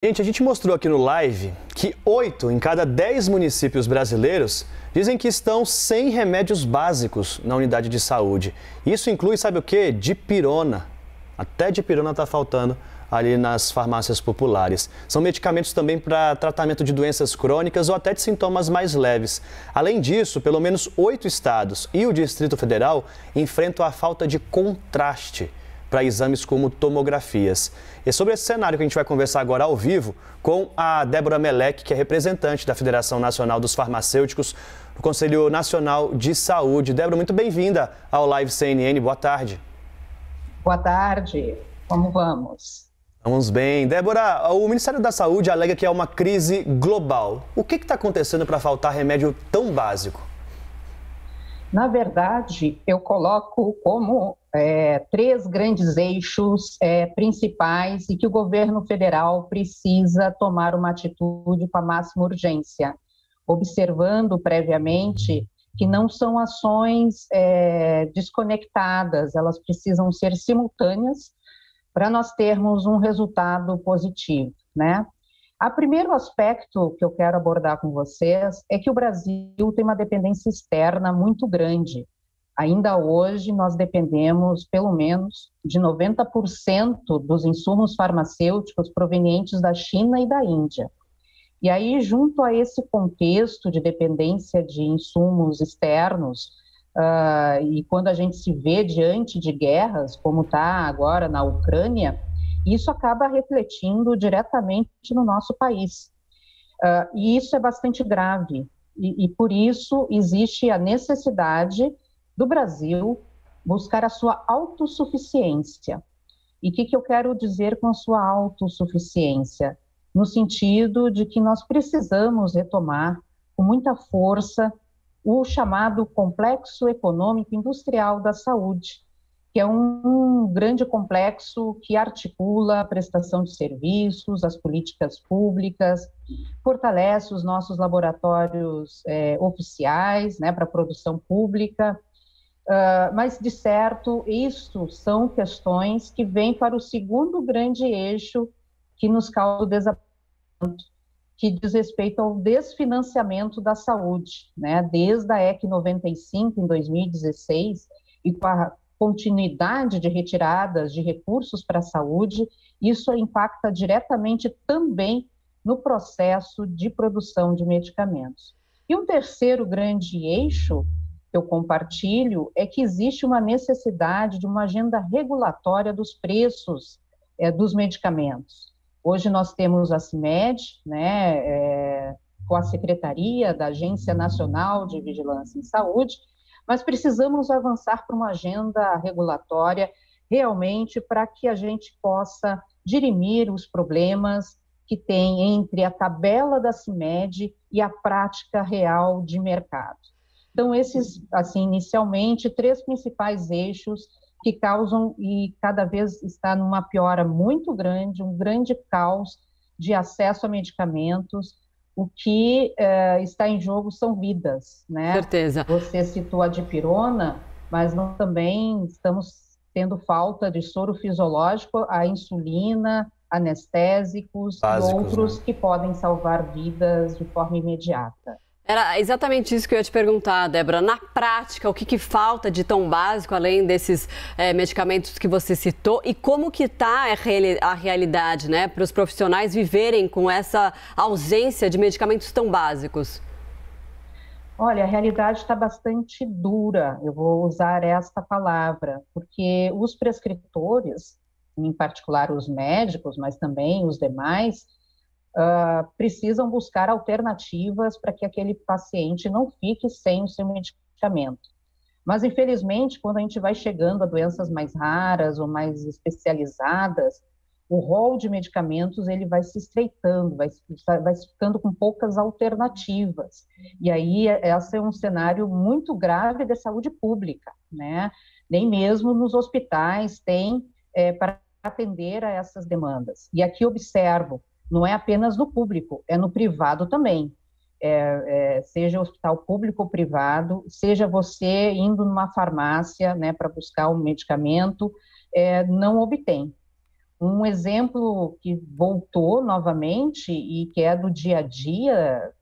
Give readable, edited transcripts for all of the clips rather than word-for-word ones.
Gente, a gente mostrou aqui no live que 8 em cada 10 municípios brasileiros dizem que estão sem remédios básicos na unidade de saúde. Isso inclui, sabe o quê? Dipirona. Até dipirona está faltando ali nas farmácias populares. São medicamentos também para tratamento de doenças crônicas ou até de sintomas mais leves. Além disso, pelo menos 8 estados e o Distrito Federal enfrentam a falta de contraste para exames como tomografias. E sobre esse cenário que a gente vai conversar agora ao vivo com a Débora Melec, que é representante da Federação Nacional dos Farmacêuticos no Conselho Nacional de Saúde. Débora, muito bem-vinda ao Live CNN. Boa tarde. Boa tarde. Como vamos? Vamos bem. Débora, o Ministério da Saúde alega que é uma crise global. O que está acontecendo para faltar remédio tão básico? Na verdade, eu coloco como 3 grandes eixos principais e que o governo federal precisa tomar uma atitude com a máxima urgência, observando previamente que não são ações desconectadas, elas precisam ser simultâneas para nós termos um resultado positivo, né? O primeiro aspecto que eu quero abordar com vocês é que o Brasil tem uma dependência externa muito grande. Ainda hoje, nós dependemos, pelo menos, de 90% dos insumos farmacêuticos provenientes da China e da Índia. E aí, junto a esse contexto de dependência de insumos externos, e quando a gente se vê diante de guerras, como está agora na Ucrânia, isso acaba refletindo diretamente no nosso país. E isso é bastante grave. E por isso existe a necessidade do Brasil buscar a sua autossuficiência. E o que eu quero dizer com a sua autossuficiência? No sentido de que nós precisamos retomar com muita força o chamado Complexo Econômico Industrial da Saúde, que é um grande complexo que articula a prestação de serviços, as políticas públicas, fortalece os nossos laboratórios oficiais, né, para a produção pública, mas, de certo, isso são questões que vêm para o segundo grande eixo que nos causa o desapontamento, que diz respeito ao desfinanciamento da saúde, né, desde a EC 95, em 2016, e com a continuidade de retiradas de recursos para a saúde, isso impacta diretamente também no processo de produção de medicamentos. E um terceiro grande eixo que eu compartilho é que existe uma necessidade de uma agenda regulatória dos preços dos medicamentos. Hoje nós temos a CIMED, né, com a Secretaria da Agência Nacional de Vigilância em Saúde, mas precisamos avançar para uma agenda regulatória realmente para que a gente possa dirimir os problemas que tem entre a tabela da CIMED e a prática real de mercado. Então, esses, assim, inicialmente, 3 principais eixos que causam e cada vez está numa piora muito grande, um grande caos de acesso a medicamentos. O que está em jogo são vidas, né? Certeza. Você citou a dipirona, mas nós também estamos tendo falta de soro fisiológico, a insulina, anestésicos básicos, e outros, né, que podem salvar vidas de forma imediata. Era exatamente isso que eu ia te perguntar, Débora. Na prática, o que falta de tão básico, além desses medicamentos que você citou, e como que está a realidade, né, para os profissionais viverem com essa ausência de medicamentos tão básicos? Olha, a realidade está bastante dura, eu vou usar esta palavra, porque os prescritores, em particular os médicos, mas também os demais, precisam buscar alternativas para que aquele paciente não fique sem o seu medicamento. Mas, infelizmente, quando a gente vai chegando a doenças mais raras ou mais especializadas, o rol de medicamentos ele vai se estreitando, vai ficando com poucas alternativas. E aí, esse é um cenário muito grave de saúde pública, né? Nem mesmo nos hospitais tem para atender a essas demandas. E aqui observo, não é apenas no público, é no privado também. Seja hospital público ou privado, seja você indo numa farmácia, né, para buscar um medicamento, não obtém. Um exemplo que voltou novamente e que é do dia a dia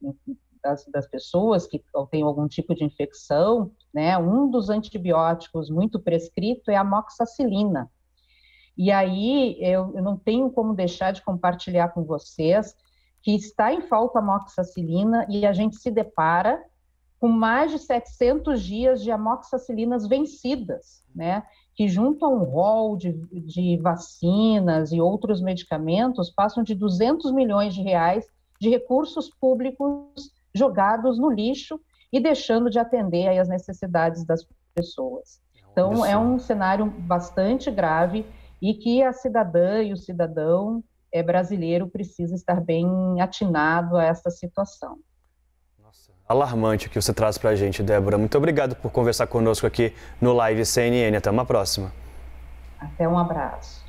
das pessoas que têm algum tipo de infecção, né? Um dos antibióticos muito prescrito é a amoxicilina. E aí eu não tenho como deixar de compartilhar com vocês que está em falta a amoxicilina e a gente se depara com mais de 700 dias de amoxicilinas vencidas, né? Que junto a um rol de vacinas e outros medicamentos passam de 200 milhões de reais de recursos públicos jogados no lixo e deixando de atender aí as necessidades das pessoas. Então, é um cenário bastante grave e que a cidadã e o cidadão brasileiro precisa estar bem atinado a essa situação. Nossa, alarmante o que você traz para a gente, Débora. Muito obrigado por conversar conosco aqui no Live CNN. Até uma próxima. Até um abraço.